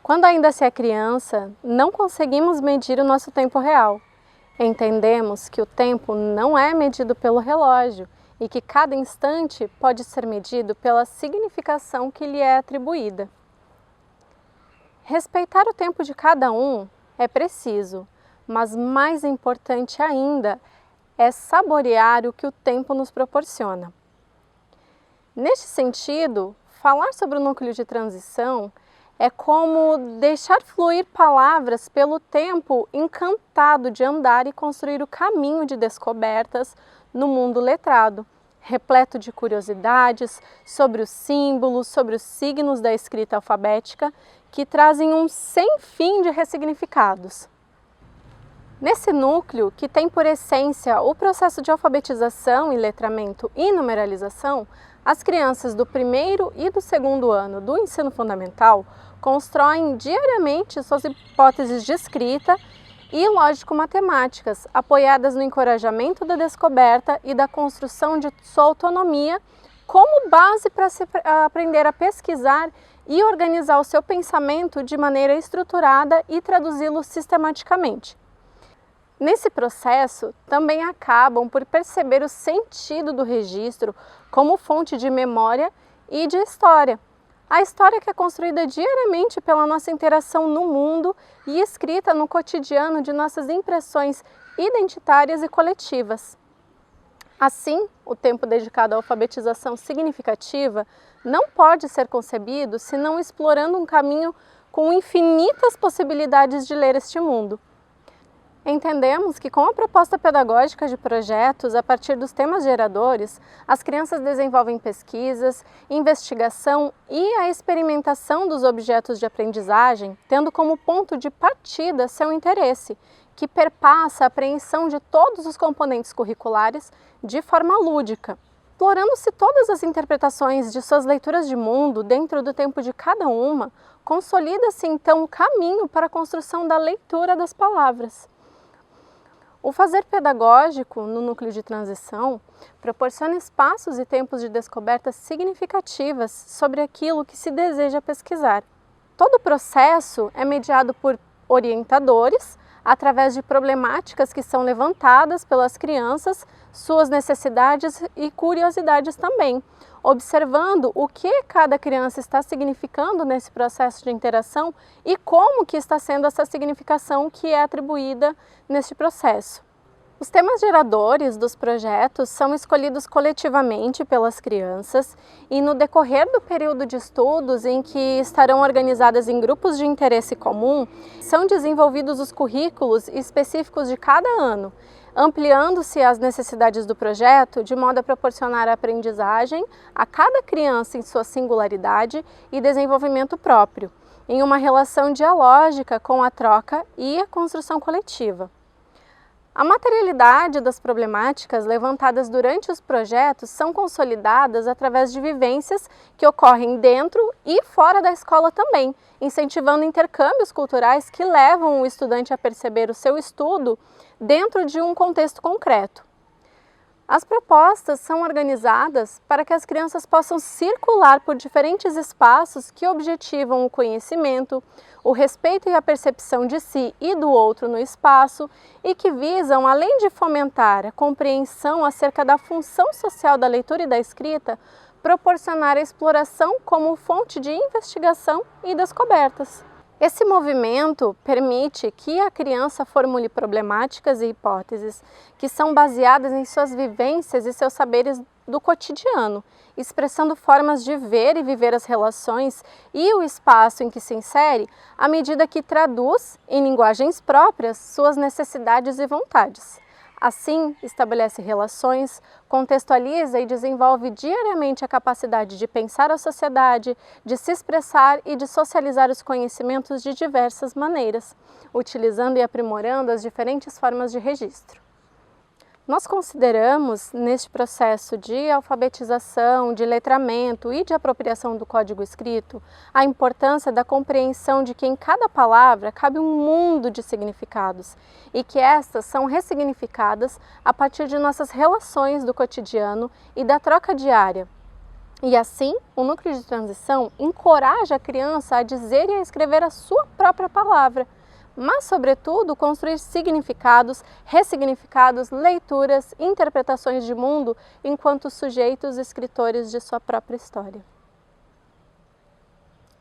Quando ainda se é criança, não conseguimos medir o nosso tempo real. Entendemos que o tempo não é medido pelo relógio e que cada instante pode ser medido pela significação que lhe é atribuída. Respeitar o tempo de cada um é preciso, mas mais importante ainda é saborear o que o tempo nos proporciona. Neste sentido, falar sobre o núcleo de transição é como deixar fluir palavras pelo tempo encantado de andar e construir o caminho de descobertas no mundo letrado, repleto de curiosidades sobre os símbolos, sobre os signos da escrita alfabética, que trazem um sem fim de ressignificados. Nesse núcleo, que tem por essência o processo de alfabetização e letramento e numeralização, as crianças do primeiro e do segundo ano do ensino fundamental constroem diariamente suas hipóteses de escrita e lógico-matemáticas, apoiadas no encorajamento da descoberta e da construção de sua autonomia como base para se aprender a pesquisar e organizar o seu pensamento de maneira estruturada e traduzi-lo sistematicamente. Nesse processo, também acabam por perceber o sentido do registro como fonte de memória e de história. A história que é construída diariamente pela nossa interação no mundo e escrita no cotidiano de nossas impressões identitárias e coletivas. Assim, o tempo dedicado à alfabetização significativa não pode ser concebido senão explorando um caminho com infinitas possibilidades de ler este mundo. Entendemos que com a proposta pedagógica de projetos a partir dos temas geradores, as crianças desenvolvem pesquisas, investigação e a experimentação dos objetos de aprendizagem, tendo como ponto de partida seu interesse, que perpassa a apreensão de todos os componentes curriculares de forma lúdica. Explorando-se todas as interpretações de suas leituras de mundo dentro do tempo de cada uma, consolida-se então o caminho para a construção da leitura das palavras. O fazer pedagógico no núcleo de transição proporciona espaços e tempos de descobertas significativas sobre aquilo que se deseja pesquisar. Todo o processo é mediado por orientadores, através de problemáticas que são levantadas pelas crianças, suas necessidades e curiosidades também, observando o que cada criança está significando nesse processo de interação e como que está sendo essa significação que é atribuída neste processo. Os temas geradores dos projetos são escolhidos coletivamente pelas crianças e no decorrer do período de estudos em que estarão organizadas em grupos de interesse comum, são desenvolvidos os currículos específicos de cada ano, ampliando-se as necessidades do projeto de modo a proporcionar a aprendizagem a cada criança em sua singularidade e desenvolvimento próprio, em uma relação dialógica com a troca e a construção coletiva. A materialidade das problemáticas levantadas durante os projetos são consolidadas através de vivências que ocorrem dentro e fora da escola também, incentivando intercâmbios culturais que levam o estudante a perceber o seu estudo dentro de um contexto concreto. As propostas são organizadas para que as crianças possam circular por diferentes espaços que objetivam o conhecimento, o respeito e a percepção de si e do outro no espaço e que visam, além de fomentar a compreensão acerca da função social da leitura e da escrita, proporcionar a exploração como fonte de investigação e descobertas. Esse movimento permite que a criança formule problemáticas e hipóteses que são baseadas em suas vivências e seus saberes do cotidiano, expressando formas de ver e viver as relações e o espaço em que se insere, à medida que traduz, em linguagens próprias, suas necessidades e vontades. Assim, estabelece relações, contextualiza e desenvolve diariamente a capacidade de pensar a sociedade, de se expressar e de socializar os conhecimentos de diversas maneiras, utilizando e aprimorando as diferentes formas de registro. Nós consideramos, neste processo de alfabetização, de letramento e de apropriação do código escrito, a importância da compreensão de que em cada palavra cabe um mundo de significados e que estas são ressignificadas a partir de nossas relações do cotidiano e da troca diária. E assim, o núcleo de transição encoraja a criança a dizer e a escrever a sua própria palavra, mas, sobretudo, construir significados, ressignificados, leituras, interpretações de mundo enquanto sujeitos escritores de sua própria história.